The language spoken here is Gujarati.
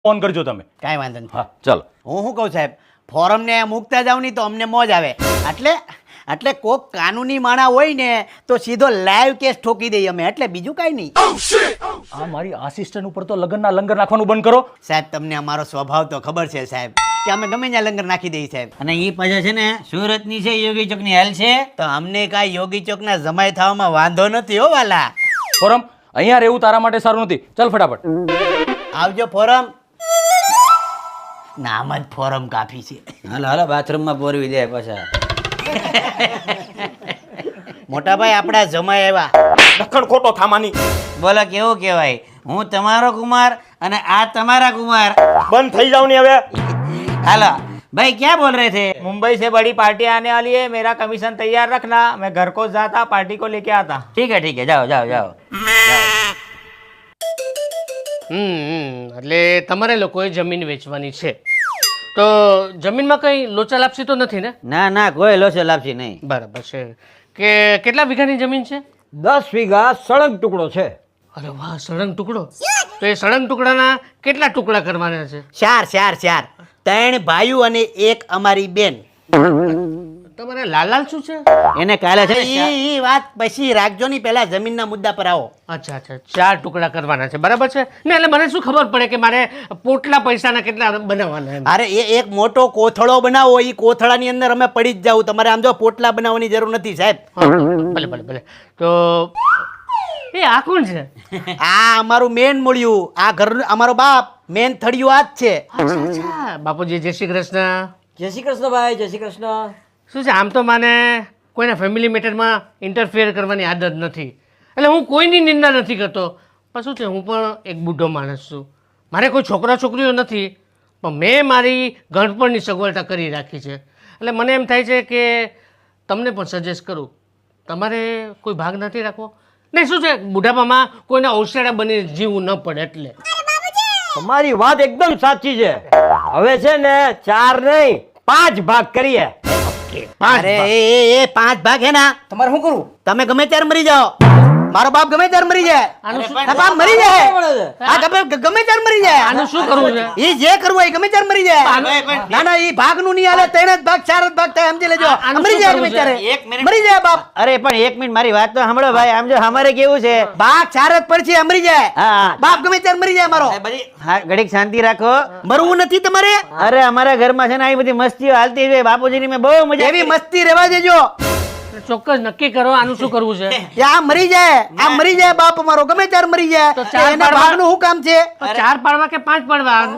ફોન કરજો તમે. કાંઈ વાંધો નહીં. હા ચાલો. હું શું કહું સાહેબ, ફોરમને મૂકતા જાવ નહીં તો અમને મોજ આવે. એટલે કોક કાનૂની માણા હોય ને તો સીધો લાઈવ કેસ ઠોકી દઈએ અમે, એટલે બીજું કાંઈ નહીં. આ મારી આસિસ્ટન્ટ ઉપર તો લંગરના લંગર નાખવાનું બંધ કરો. સાહેબ તમને અમારો સ્વભાવ તો ખબર છે સાહેબ, કે અમે ગમે ત્યાં લંગર નાખી દઈએ સાહેબ. અને એ પાછા છે ને સુરતની છે, યોગી ચોકની હાલ છે, તો અમને કાંઈ યોગી ચોકના જમાઈ થવામાં વાંધો નથી હો વાલા. ફોરમ અહીંયા રહેવું તારા માટે સારું નથી. ચાલ ફટાફટ. આવજો ફોરમ. નામ જ ફોરમ કાફી છે. હાલો હાલો બાથરૂમમાં પોરવી દે પાછા. મોટા ભાઈ આપણા જમાઈ આવ્યા. દખણ ખોટો થામાની. બોલો કેવું કહેવાય, હું તમારો કુમાર અને આ તમારા કુમાર. બંધ થઈ જાવ ને હવે. હાલો भाई क्या बोल रहे थे? मुंबई से बड़ी पार्टी आने वाली है, मेरा कमीशन तैयार रखना, मैं घर को जाता पार्टी को लेके आता. ठीक है जाओ जाओ जाओ. એટલે તમારે લોકોએ જમીન વેચવાની છે, તો જમીનમાં કઈ લોચા લાપસી તો નથી ને? ના ના કોઈ લોચો લાપસી નહીં. બરાબર છે. કે કેટલા વીઘાની જમીન છે? 10 વીઘા સળંગ ટુકડો છે. અરે વાહ, સળંગ ટુકડો. તો એ સળંગ ટુકડાના કેટલા ટુકડા કરવાના છે? 4. 3 ભાઈઓ અને 1 અમારી બેન. તમારે લાલાલ શું છે? એને કાલે છે ઈ વાત પછી રાખજો ની, પહેલા જમીનના મુદ્દા પર આવો. અચ્છા 4 ટુકડા કરવાના છે, બરાબર છે ને? એટલે મને શું ખબર પડે કે મારે પોટલા પૈસાના કેટલા બનાવવાના એમ? અરે એ એક મોટો કોથળો બનાવો, એ કોથળાની અંદર અમે પડી જ જાવ. તમારે આમ જો પોટલા બનાવવાની જરૂર નથી સાહેબ. ભલે. તો એ આ કોણ છે? આ અમારું મેન મળ્યું, આ ઘર અમારો બાપ મેન થડિયું આ જ છે. અચ્છા બાપુજી, જય શ્રી કૃષ્ણ. જય શ્રી કૃષ્ણ ભાઈ, જય શ્રી કૃષ્ણ. શું છે, આમ તો મને કોઈના ફેમિલી મેટરમાં ઇન્ટરફિયર કરવાની આદત નથી, એટલે હું કોઈની નિંદા નથી કરતો. પણ શું છે, હું પણ એક બુઢો માણસ છું, મારે કોઈ છોકરા છોકરીઓ નથી, પણ મેં મારી ગણપણની સગવડતા કરી રાખી છે. એટલે મને એમ થાય છે કે તમને પણ સજેસ્ટ કરું, તમારે કોઈ ભાગ નથી રાખવો નહીં. શું છે, બુઢાપામાં કોઈના ઓશિયાળા બની જીવવું ન પડે એટલે. તમારી વાત એકદમ સાચી છે. હવે છે ને 4 નહીં 5 ભાગ કરીએ. અરે એ 5 ભાગ હે ના, તમારે શું કરવું? તમે ગમે ત્યારે મરી જાઓ, મારો બાપ ગમે ત્યારે મરી જાય, આનું શું આ બાપ મરી જાય, આ ગમે ત્યારે મરી જાય. આનું શું કરવું છે? એ જે કરવું હોય ગમે ત્યારે મરી જાય. ના એ ભાગનું નહીં હાલે, 3 જ ભાગ 4 જ ભાગ થાય, સમજી લેજો. મરી જાય ગમે ત્યારે, મરી જાય બાપ. અરે પણ 1 મિનિટ મારી વાત તો સાંભળો ભાઈ. આમ જો અમારે કેવું છે, ભાગ 4 જ પડશે, મરી જાય. હા બાપ ગમે ત્યારે મરી જાય મારો. હા ઘડીક શાંતિ રાખો. મરવું નથી તમારે. અરે અમારા ઘરમાં છે ને આવી બધી મસ્તીઓ હાલતી હોય. બાપુજીની મેં બહુ મજા એવી મસ્તી રહેવા દેજો. ચોક્કસ નક્કી કરો આનું શું કરવું છે. આ મરી જાય બાપ મારો ગમે ત્યારે મરી જાય. તો ચાર એના ભાગનું શું કામ છે? 4 પાડવા કે 5 પાડવા?